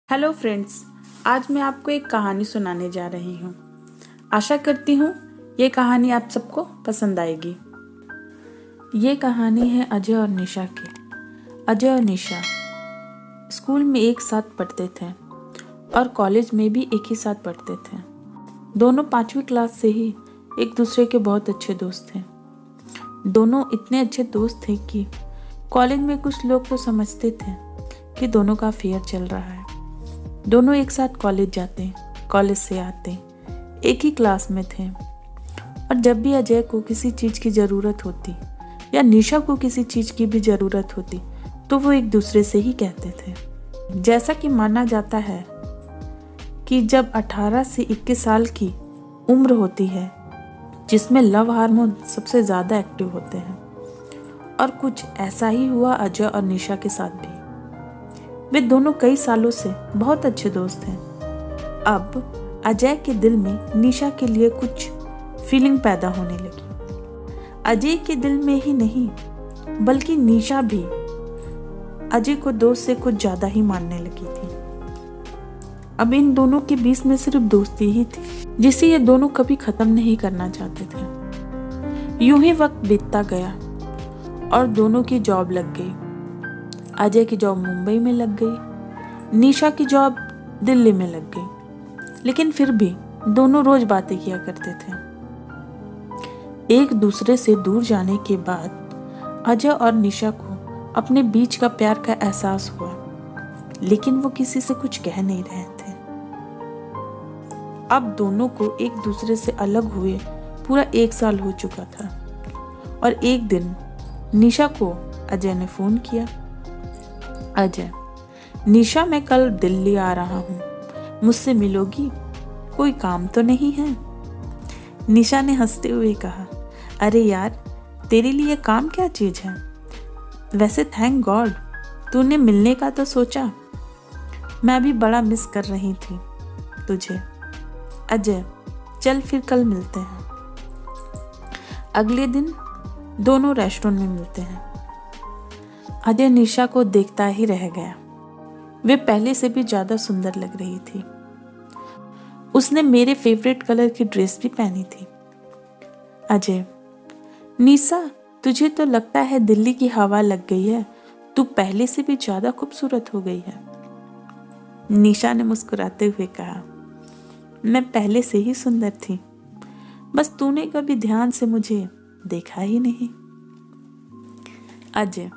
Hello friends, आज मैं आपको एक कहानी सुनाने जा रही हूँ। आशा करती हूँ ये कहानी आप सबको पसंद आएगी। ये कहानी है अजय और निशा की। अजय और निशा स्कूल में एक साथ पढ़ते थे और कॉलेज में भी एक ही साथ पढ़ते थे। दोनों 5वीं क्लास से ही एक दूसरे के बहुत अच्छे दोस्त थे। दोनों इतने अच्छे दोस्त थे कि कॉलेज में कुछ लोग तो समझते थे कि दोनों का अफेयर चल रहा है। दोनों एक साथ कॉलेज जाते, कॉलेज से आते, एक ही क्लास में थे। और जब भी अजय को किसी चीज़ की ज़रूरत होती या निशा को किसी चीज़ की भी ज़रूरत होती तो वो एक दूसरे से ही कहते थे। जैसा कि माना जाता है कि जब 18 से 21 साल की उम्र होती है जिसमें लव हार्मोन सबसे ज़्यादा एक्टिव होते हैं, और कुछ ऐसा ही हुआ अजय और निशा के साथ भी। वे दोनों कई सालों से बहुत अच्छे दोस्त हैं। अब अजय के दिल में निशा के लिए कुछ फीलिंग पैदा होने लगी। अजय के दिल में ही नहीं बल्कि निशा भी अजय को दोस्त से कुछ ज्यादा ही मानने लगी थी। अब इन दोनों के बीच में सिर्फ दोस्ती ही थी जिसे ये दोनों कभी खत्म नहीं करना चाहते थे। यूं ही वक्त बीतता गया और दोनों की जॉब लग गई। अजय की जॉब मुंबई में लग गई, निशा की जॉब दिल्ली में लग गई, लेकिन फिर भी दोनों रोज बातें किया करते थे। एक दूसरे से दूर जाने के बाद अजय और निशा को अपने बीच का प्यार का एहसास हुआ, लेकिन वो किसी से कुछ कह नहीं रहे थे। अब दोनों को एक दूसरे से अलग हुए पूरा 1 साल हो चुका था और एक दिन निशा को अजय ने फोन किया। अजय, निशा, मैं कल दिल्ली आ रहा हूँ, मुझसे मिलोगी? कोई काम तो नहीं है? निशा ने हंसते हुए कहा, अरे यार, तेरे लिए काम क्या चीज है? वैसे थैंक गॉड तूने मिलने का तो सोचा। मैं भी बड़ा मिस कर रही थी तुझे। अजय, चल फिर कल मिलते हैं। अगले दिन दोनों रेस्टोरेंट में मिलते हैं। अजय निशा को देखता ही रह गया। वे पहले से भी ज्यादा सुंदर लग रही थी। उसने मेरे फेवरेट कलर की ड्रेस भी पहनी थी। अजय, निशा, तुझे तो लगता है दिल्ली की हवा लग गई है, तू पहले से भी ज्यादा खूबसूरत हो गई है। निशा ने मुस्कुराते हुए कहा, मैं पहले से ही सुंदर थी, बस तूने कभी ध्यान से मुझे देखा ही नहीं। अजय,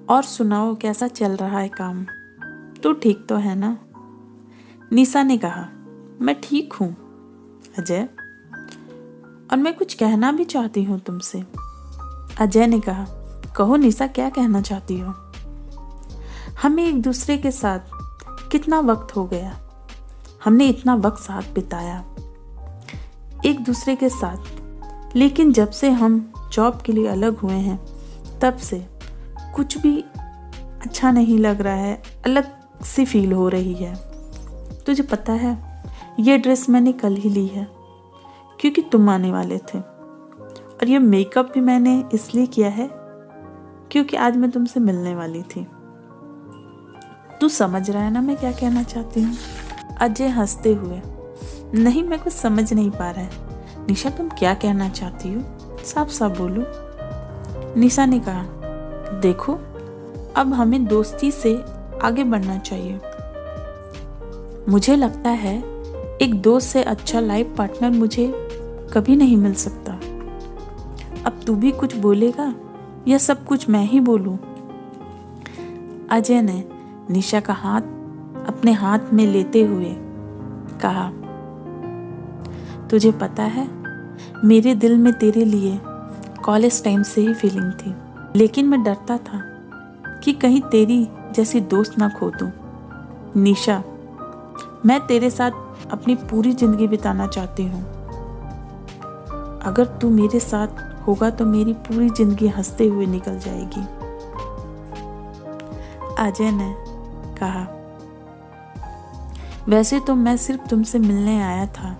और सुनाओ, कैसा चल रहा है काम? तू ठीक तो है ना? निशा ने कहा, मैं ठीक हूँ अजय, और मैं कुछ कहना भी चाहती हूँ तुमसे। अजय ने कहा, कहो निशा, क्या कहना चाहती हो? हमें एक दूसरे के साथ कितना वक्त हो गया, हमने इतना वक्त साथ बिताया एक दूसरे के साथ, लेकिन जब से हम जॉब के लिए अलग हुए हैं तब से कुछ भी अच्छा नहीं लग रहा है, अलग सी फील हो रही है। तुझे पता है, ये ड्रेस मैंने कल ही ली है क्योंकि तुम आने वाले थे, और ये मेकअप भी मैंने इसलिए किया है क्योंकि आज मैं तुमसे मिलने वाली थी। तू समझ रहा है ना मैं क्या कहना चाहती हूँ? अजय हंसते हुए, नहीं, मैं कुछ समझ नहीं पा रहा है। निशा, तुम क्या कहना चाहती हो? साफ साफ बोलो। निशा ने कहा, देखो, अब हमें दोस्ती से आगे बढ़ना चाहिए। मुझे लगता है एक दोस्त से अच्छा लाइफ पार्टनर मुझे कभी नहीं मिल सकता। अब तू भी कुछ बोलेगा या सब कुछ मैं ही बोलूं? अजय ने निशा का हाथ अपने हाथ में लेते हुए कहा, तुझे पता है, मेरे दिल में तेरे लिए कॉलेज टाइम से ही फीलिंग थी, लेकिन मैं डरता था कि कहीं तेरी जैसी दोस्त ना खो दूं। निशा, मैं तेरे साथ अपनी पूरी जिंदगी बिताना चाहती हूँ। अगर तू मेरे साथ होगा तो मेरी पूरी जिंदगी हंसते हुए निकल जाएगी। अजय ने कहा, वैसे तो मैं सिर्फ तुमसे मिलने आया था,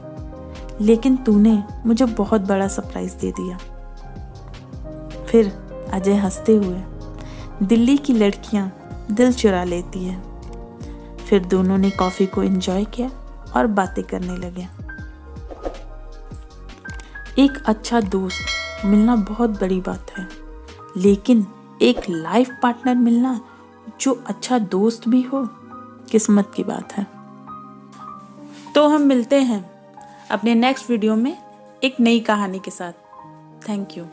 लेकिन तूने मुझे बहुत बड़ा सरप्राइज दे दिया। फिर अजय हंसते हुए, दिल्ली की लड़कियां दिल चुरा लेती है, फिर दोनों ने कॉफ़ी को एंजॉय किया और बातें करने लगे। एक अच्छा दोस्त मिलना बहुत बड़ी बात है, लेकिन एक लाइफ पार्टनर मिलना जो अच्छा दोस्त भी हो, किस्मत की बात है। तो हम मिलते हैं अपने नेक्स्ट वीडियो में एक नई कहानी के साथ। Thank you.